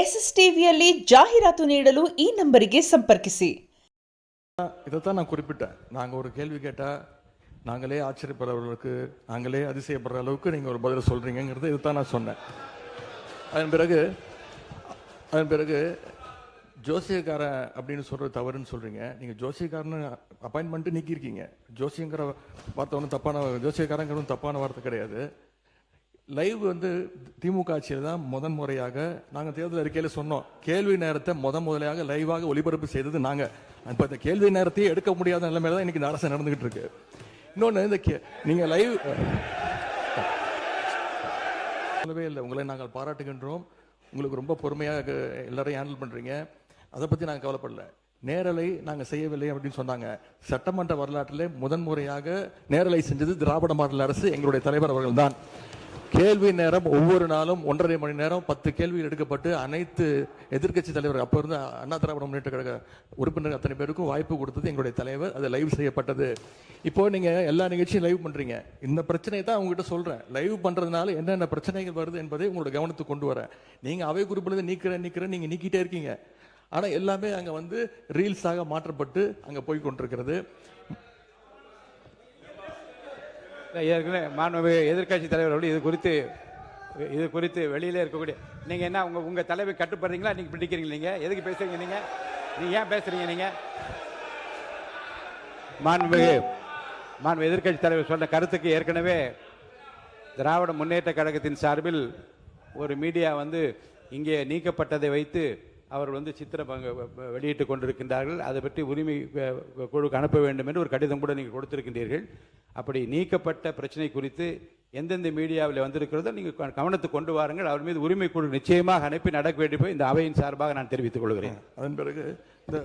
ಎಸ್ಎಸ್ಟಿವಿಯಲ್ಲಿ ಜಾಹೀರಾತು ನೀಡಲು ಈ ನಂಬರಿಗೆ ಸಂಪರ್ಕಿಸಿ. இதைத்தான் நான் குறிப்பிட்டேன். நாங்கள் ஒரு கேள்வி கேட்டால் நாங்களே ஆச்சரியப்படுறவர்களுக்கு நாங்களே அதிசயப்படுற அளவுக்கு நீங்கள் ஒரு பதில் சொல்கிறீங்கிறது இதுதான் நான் சொன்னேன். அதன் பிறகு ஜோசியக்காரன் அப்படின்னு சொல்கிறது தவறுன்னு சொல்கிறீங்க. நீங்கள் ஜோசியக்காரன்னு அப்பாயின்மெண்ட்டு நீக்கியிருக்கீங்க. ஜோசியங்கிற வார்த்தை ஒன்றும் தப்பான, ஜோசியக்காரங்கிறது தப்பான வார்த்தை கிடையாது. லைவ் திமுக ஆட்சியில் தான் முதன்முறையாக நாங்கள் தேர்தல் அறிக்கையில் சொன்னோம், கேள்வி நேரத்தை முதலையாக லைவாக ஒளிபரப்பு செய்தது நாங்கள். இப்போ இந்த கேள்வி நேரத்தையே எடுக்க முடியாத நிலைமையில தான் இன்னைக்கு இந்த அரசு நடந்துகிட்டு இருக்கு. இன்னொன்று, நீங்கள் லைவ் சொல்லவே இல்லை. உங்களை நாங்கள் பாராட்டுகின்றோம். உங்களுக்கு ரொம்ப பொறுமையாக எல்லாரையும் ஹேண்டில் பண்ணுறீங்க. அதை பற்றி நாங்கள் கவலைப்படல. நேரலை நாங்கள் செய்யவில்லை அப்படின்னு சொன்னாங்க. சட்டமன்ற வரலாற்றிலே முதன்முறையாக நேரலை செஞ்சது திராவிட மாடல் அரசு, எங்களுடைய தலைவர் அவர்கள் தான். கேள்வி நேரம் ஒவ்வொரு நாளும் 1.5 மணி நேரம் 10 கேள்விகள் எடுக்கப்பட்டு அனைத்து எதிர்க்கட்சி தலைவர், அப்போ இருந்த அண்ணா திராவிட முன்னேற்ற கழக உறுப்பினர்கள் அத்தனை பேருக்கும் வாய்ப்பு கொடுத்தது எங்களுடைய தலைவர். அது லைவ் செய்யப்பட்டது. இப்போ நீங்க எல்லா நிகழ்ச்சியும் லைவ் பண்றீங்க. இந்த பிரச்சனையை தான் உங்ககிட்ட சொல்றேன். லைவ் பண்றதுனால என்னென்ன பிரச்சனைகள் வருது என்பதை உங்களோட கவனத்துக்கு கொண்டு வரேன். நீங்க அவை குறிப்பில் நீக்கிறேன் நீங்க நீக்கிட்டே இருக்கீங்க. ஆனா எல்லாமே அங்க ரீல்ஸாக மாற்றப்பட்டு அங்க போய் கொண்டிருக்கிறது. ஏற்கனவே மாண்புமிகு எதிர்கட்சி தலைவர்கள் இது குறித்து வெளியிலே இருக்கக்கூடிய நீங்க என்ன உங்க தலைவை கட்டுப்படுறீங்களா? நீங்க பிடிக்கிறீங்க? நீங்க எதுக்கு பேசுறீங்க? நீங்க ஏன் பேசுறீங்க? நீங்க மாண்புமிகு எதிர்கட்சி தலைவர் சொன்ன கருத்துக்கு ஏற்கனவே திராவிட முன்னேற்ற கழகத்தின் சார்பில் ஒரு மீடியா இங்கே நீக்கப்பட்டதை வைத்து அவர்கள் சித்திரம் வெளியிட்டு கொண்டிருக்கின்றார்கள். அதை பற்றி உரிமை குழுக்கு அனுப்ப வேண்டும் என்று ஒரு கடிதம் கூட நீங்கள் கொடுத்திருக்கின்றீர்கள். அப்படி நீக்கப்பட்ட பிரச்சனை குறித்து எந்தெந்த மீடியாவில் வந்திருக்கிறதோ நீங்கள் கவனத்துக்கு கொண்டு வாருங்கள். அவர் மீது உரிமை குழு நிச்சயமாக அனுப்பி நடக்க வேண்டும் இந்த அவையின் சார்பாக நான் தெரிவித்துக் கொள்கிறேன். அதன் பிறகு இந்த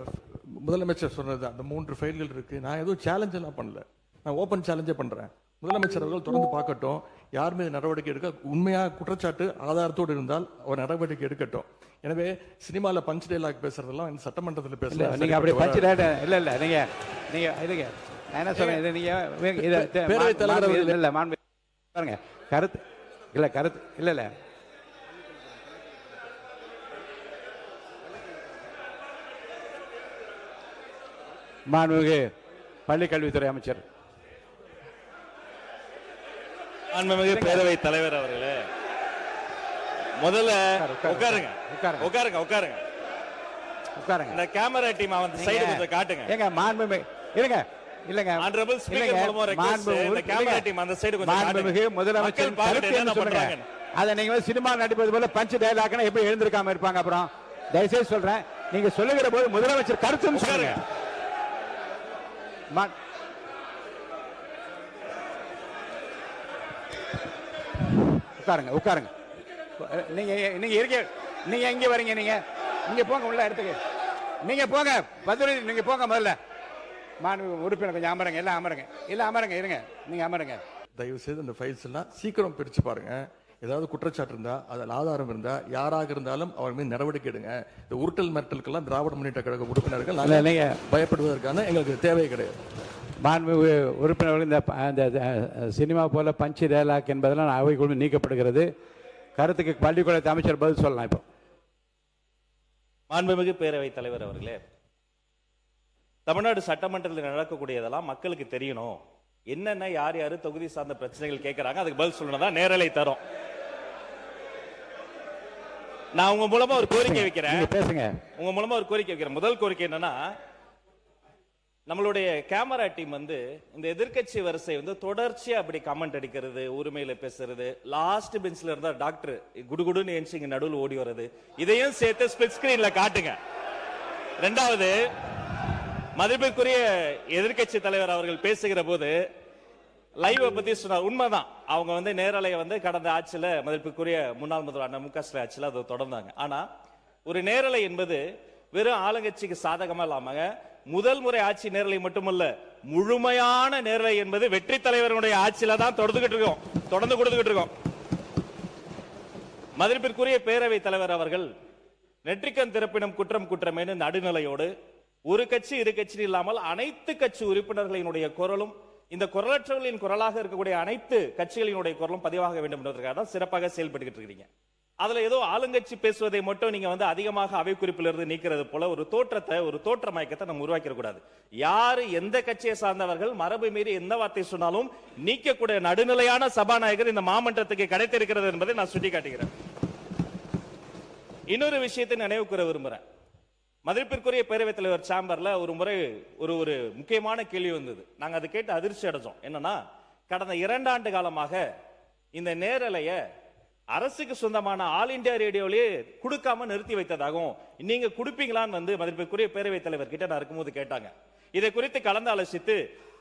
முதலமைச்சர் சொன்னது அந்த 3 ஃபைல்கள் இருக்கு. நான் எதுவும் சேலஞ்ச் எல்லாம் பண்ணல, நான் ஓப்பன் சேலஞ்சே பண்றேன். முதலமைச்சர் அவர்கள் தொடர்ந்து பார்க்கட்டும், யார் மீது நடவடிக்கை எடுக்க உண்மையாக குற்றச்சாட்டு ஆதாரத்தோடு இருந்தால் அவர் நடவடிக்கை எடுக்கட்டும். எனவே சினிமாவில் பஞ்ச் டைலாக் பேசுறதெல்லாம் சட்டமன்றத்தில் பேசல. நீங்க அப்படி பஞ்ச் டைலாக் இல்ல நீங்க இதுங்க நான் என்ன சொல்றேன், இது நீங்க பேரவைத் தலைவர் இல்ல மாண்பு பாருங்க கருத்து இல்ல மாண்புமிகு பள்ளிக்கல்வித்துறை அமைச்சர், மாண்புமிகு பேரவைத் தலைவர் அவர்களே, முதல்ல உட்காருங்க. இந்த கேமரா டீம் சைடு கொஞ்சம் காட்டுங்க. ஏங்க மாண்புமிகு இருங்க இல்லங்க ஆனரபிள் ஸ்பீக்கர் மூலமா ரெக்வெஸ்ட் இந்த கேமரா டீம் அந்த சைடு கொஞ்சம் காட்டுங்க. மாண்புமிகு முதலமைச்சர் கருத்து என்ன சொல்றாங்க? அத நீங்க சினிமா நடிப்பது போல பஞ்ச் டயலாக்னா எப்படி எழுந்திருக்காம இருப்பாங்க? அப்புறம் தயவுசெய்து சொல்றேன், நீங்க சொல்லுகிற போது முதலமைச்சர் கருத்துன்னு சொல்லுங்க. உட்காருங்க. நீங்க எங்க வரீங்க? நீங்க போங்க உள்ள இடத்துக்கு. நீங்க போங்க பதுரை, நீங்க போங்க முதல்ல. உறுப்பினர் கொஞ்சம் அமருங்க. எல்லாம் அமருங்க. இருங்க, நீங்க அமருங்க. தயவு செய்து இந்த ஃபைல்ஸ் எல்லாம் சீக்கிரம் பிரிச்சு பாருங்க. ஏதாவது குற்றச்சாட்டு இருந்தா, அதில் ஆதாரம் இருந்தா, யாராக இருந்தாலும் அவர் மீது நடவடிக்கை எடுங்க. இந்த உருட்டல் மிரட்டலுக்கெல்லாம் திராவிட முன்னேற்ற கழக உறுப்பினர்கள் பயப்படுவதற்கான எங்களுக்கு தேவை கிடையாது. மாண்புமிகு உறுப்பினர்கள் இந்த சினிமா போல பஞ்ச் டயலாக் என்பதெல்லாம் அவைக்குழு நீக்கப்படுகிறது. கருத்துக்கு பள்ளிக்கூடத்தை அமைச்சர் பதில் சொல்லலாம். இப்போ மாண்புமிகு பேரவைத் தலைவர் அவர்களே, தமிழ்நாடு சட்டமன்றத்தில் நடக்கக்கூடியதெல்லாம் மக்களுக்கு தெரியணும். என்னென்ன யார் தொகுதி சார்ந்த பிரச்சனைகள் கேட்கறாங்க, அதுக்கு பதில் சொல்லணும் தான் நேரலை தரும். நான் உங்க மூலமா ஒரு கோரிக்கை வைக்கிறேன். பேசுங்க. உங்க மூலமா ஒரு கோரிக்கை வைக்கிறேன். முதல் கோரிக்கை என்னன்னா, நம்மளுடைய கேமரா டீம் இந்த எதிர்கட்சி வரிசை தொடர்ச்சியா அப்படி கமெண்ட் அடிக்கிறது, உரிமையில பேசுறது, லாஸ்ட் பெஞ்ச்ல இருந்தா டாக்டர் குடுகுடுன்னு எஞ்சி இங்க நடுவில் ஓடி வர்றது, இதையும் சேர்த்து ஸ்பிளிட் ஸ்கிரீன்ல காட்டுங்க. இரண்டாவது, மதிப்பிற்குரிய எதிர்கட்சி தலைவர் அவர்கள் பேசுகிற போது லைவ் பத்தி சொன்னார். உண்மைதான், அவங்க நேரலையை கடந்த ஆட்சியில மதிப்பிற்குரிய முன்னாள் முதல்வர் அண்ணா மு.க. ஸ்டாலின் ஆட்சியில அதை தொடர்ந்தாங்க. ஆனா ஒரு நேரலை என்பது வெறும் ஆளுங்கட்சிக்கு சாதகமா இல்லாம முதல் முறை ஆட்சி நேரலை மட்டுமல்ல, முழுமையான நேரலை என்பது வெற்றி தலைவருடைய ஆட்சியில தான் தொடர்ந்து கொடுத்துக்கிட்டு இருக்கோம். மதிப்பிற்குரிய பேரவைத் தலைவர் அவர்கள் நெற்றிக்கண் திறப்பினும் குற்றமேனு நடுநிலையோடு ஒரு கட்சி இரு கட்சி இல்லாமல் அனைத்து கட்சி உறுப்பினர்களினுடைய குரலும், இந்த குரலற்றவர்களின் குரலாக இருக்கக்கூடிய அனைத்து கட்சிகளினுடைய குரலும் பதிவாக வேண்டும் என்பதற்காக தான் சிறப்பாக செயல்பட்டு இருக்கீங்க. அதுல ஏதோ ஆளுங்கட்சி பேசுவதை மட்டும் நீங்க வந்து அதிகமாக அவை குறிப்பிலிருந்து நீக்கிறது போல ஒரு தோற்றத்தை, ஒரு தோற்ற மயக்கத்தை நம்ம உருவாக்கிட கூடாது. யாரு எந்த கட்சியை சார்ந்தவர்கள் மரபு மீறி எந்த வார்த்தை சொன்னாலும் நீக்கக்கூடிய நடுநிலையான சபாநாயகர் இந்த மாமன்றத்துக்கு கிடைத்திருக்கிறது என்பதை நான் சுட்டிக்காட்டுகிறேன். இன்னொரு விஷயத்தை நினைவு கூற விரும்புறேன். மதிப்பிற்குரிய பேரவைத் தலைவர் சாம்பர்ல ஒரு முறை ஒரு முக்கியமான கேள்வி வந்தது. நாங்க அதை கேட்டு அதிர்ச்சி அடைஞ்சோம். என்னன்னா, கடந்த 2 ஆண்டு காலமாக இந்த நேரலைய அரசுக்கு சொந்தமான ஆல் இந்தியா ரேடியோலயே கொடுக்காம நிறுத்தி வைத்ததாகவும், நீங்க கொடுப்பீங்களான்னு வந்து மதிப்பிற்குரிய பேரவைத் தலைவர் கிட்ட நான் இருக்கும்போது கேட்டாங்க. இதை குறித்து கலந்து ஆலோசித்து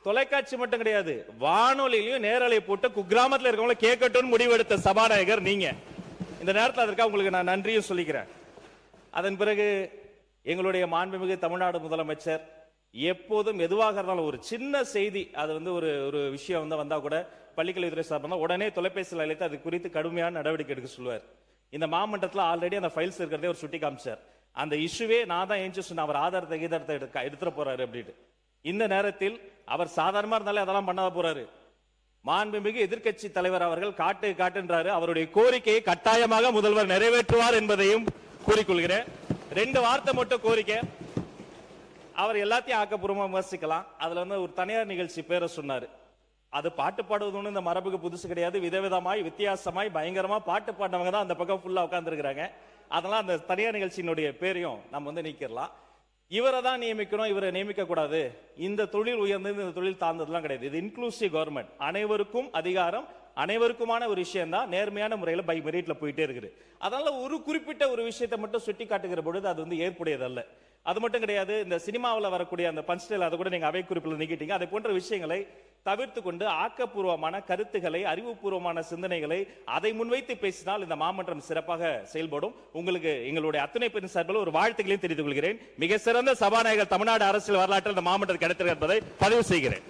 தொலைக்காட்சி மட்டும் கிடையாது, வானொலியிலையும் நேரலை போட்டு குக்கிராமத்தில் இருக்கவங்கள கேட்கட்டும் முடிவெடுத்த சபாநாயகர் நீங்க. இந்த நேரத்தில் அதற்காக உங்களுக்கு நான் நன்றியும் சொல்லிக்கிறேன். அதன் பிறகு எங்களுடைய மாண்புமிகு தமிழ்நாடு முதலமைச்சர் எப்போதும் எதுவாக இருந்தாலும் ஒரு சின்ன செய்தி, அது வந்து ஒரு விஷயம் வந்து வந்தா கூட பள்ளிக்கல்வித்துறை சார்பாக உடனே தொலைபேசியில் அழைத்து அது குறித்து கடுமையான நடவடிக்கை எடுக்க சொல்லுவார். இந்த மாமன்றத்தில் ஆல்ரெடி அந்த ஃபைல்ஸ் இருக்கிறதே ஒரு சுட்டி காமிச்சார். அந்த இஷ்யூவே நான் தான் ஏஞ்சி சொன்ன, அவர் ஆதாரத்தை எடுத்துட்டு போறாரு அப்படின்னு. இந்த நேரத்தில் அவர் சாதாரணமா இருந்தாலே அதெல்லாம் பண்ணாத போறாரு. மாண்புமிகு எதிர்க்கட்சி தலைவர் அவர்கள் காட்டுன்றாரு. அவருடைய கோரிக்கையை கட்டாயமாக முதல்வர் நிறைவேற்றுவார் என்பதையும் கூறிக்கொள்கிறேன். 2 வார்த்தை மட்டும் கோரிக்கை. அவர் எல்லாத்தையும் ஆக்கப்பூர்வமா விமர்சிக்கலாம். அதுல வந்து ஒரு தனியார் நிகழ்ச்சி பேரை சொன்னாரு. அது பாட்டு பாடுவது இந்த மரபுக்கு புதுசு கிடையாது. விதவிதமாய் வித்தியாசமாய் பயங்கரமா பாட்டு பாடினவங்க தான் அந்த பக்கம் ஃபுல்லா உட்கார்ந்து இருக்கிறாங்க. அதெல்லாம் அந்த தனியார் நிகழ்ச்சியினுடைய பேரையும் நம்ம வந்து நீக்கிடலாம். இவரை தான் நியமிக்கணும், இவரை நியமிக்க கூடாது. இந்த தொழில் உயர்ந்தது, இந்த தொழில் தாழ்ந்ததுலாம் கிடையாது. இது இன்க்ளூசிவ் கவர்மெண்ட். அனைவருக்கும் அதிகாரம், அனைவருக்குமான ஒரு விஷயம் தான் நேர்மையான முறையில் பை மெரிட்ல போயிட்டே இருக்குது. அதனால ஒரு குறிப்பிட்ட ஒரு விஷயத்தை மட்டும் சுட்டி காட்டுகிற பொழுது அது வந்து ஏற்புடையதல்ல. அது மட்டும் கிடையாது, இந்த சினிமாவில் வரக்கூடிய அந்த பஞ்ச்டைல் அதை கூட நீங்க அவை குறிப்பில் நீக்கிட்டீங்க. அதை போன்ற விஷயங்களை தவிர்த்து கொண்டு ஆக்கப்பூர்வமான கருத்துக்களை, அறிவுபூர்வமான சிந்தனைகளை அதை முன்வைத்து பேசினால் இந்த மாமன்றம் சிறப்பாக செயல்படும். உங்களுக்கு எங்களுடைய அத்தனை பேரின் சார்பில் ஒரு வாழ்த்துக்களையும் தெரிவித்துக் கொள்கிறேன். மிக சிறந்த சபாநாயகர் தமிழ்நாடு அரசியல் வரலாற்றில் இந்த மாமன்றம் கிடைத்திருக்கிறது என்பதை பதிவு செய்கிறேன்.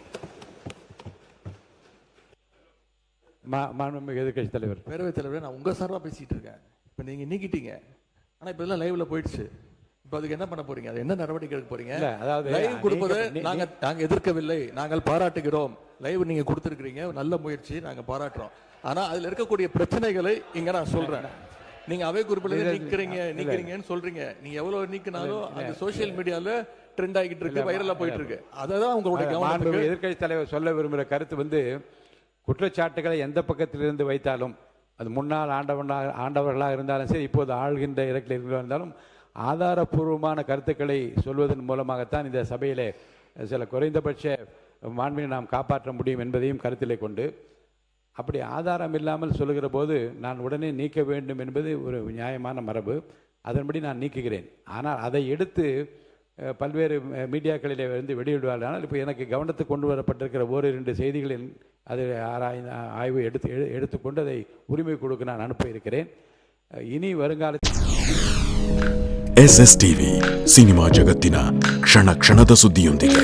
மாண்புமிகு எதிர்க்கட்சி தலைவர். பேரவைத் தலைவர், நான் உங்க சார்பா பேசிட்டு இருக்கேன். இப்ப நீங்க நீக்கிட்டீங்க, ஆனா இப்ப எல்லாம் லைவ்ல போயிடுச்சு. இப்ப அதுக்கு என்ன பண்ண போறீங்க? அது என்ன நடவடிக்கை எடுக்க போறீங்க? அதாவது லைவ் கொடுப்பது நாங்க எதிர்க்கவில்லை, நாங்கள் பாராட்டுகிறோம். லைவ் நீங்க கொடுத்திருக்கீங்க, நல்ல முயற்சி, நாங்க பாராட்டுறோம். ஆனா அதுல இருக்கக்கூடிய பிரச்சனைகளை இங்க நான் சொல்றேன். நீங்க அவை குறிப்பில் நீக்கிறீங்கன்னு சொல்றீங்க. நீங்க எவ்வளவு நீக்கினாலும் அது சோசியல் மீடியால ட்ரெண்ட் ஆகிட்டு இருக்கு, வைரலா போயிட்டு இருக்கு. அததான் உங்களுடைய கவனம். எதிர்க்கட்சி தலைவர் சொல்ல விரும்புகிற கருத்து வந்து, குற்றச்சாட்டுகளை எந்த பக்கத்திலிருந்து வைத்தாலும், அது முன்னாள் ஆண்டவர்களாக இருந்தாலும் சரி, இப்போது ஆள்கின்ற இடத்தில் இருந்தாலும், ஆதாரப்பூர்வமான கருத்துக்களை சொல்வதன் மூலமாகத்தான் இந்த சபையிலே சில குறைந்தபட்ச மாண்பினை நாம் காப்பாற்ற முடியும் என்பதையும் கருத்திலே கொண்டு, அப்படி ஆதாரம் இல்லாமல் சொல்லுகிற போது நான் உடனே நீக்க வேண்டும் என்பது ஒரு நியாயமான மரபு. அதன்படி நான் நீக்குகிறேன். ஆனால் அதை எடுத்து பல்வேறு மீடியாக்களிலே வந்து வெளியிடுவார்கள். ஆனால் இப்போ எனக்கு கவனத்துக்கு கொண்டு வரப்பட்டிருக்கிற 1-2 செய்திகளில் அதை ஆய்வு எடுத்துக்கொண்டு அதை உரிமை கொடுக்க நான் அனுப்ப இருக்கிறேன். இனி வருங்காலத்தில் SSTV ಸಿನಿಮಾ ಜಗತ್ತಿನ ಕ್ಷಣ ಕ್ಷಣದ ಸುದ್ದಿಯೊಂದಿಗೆ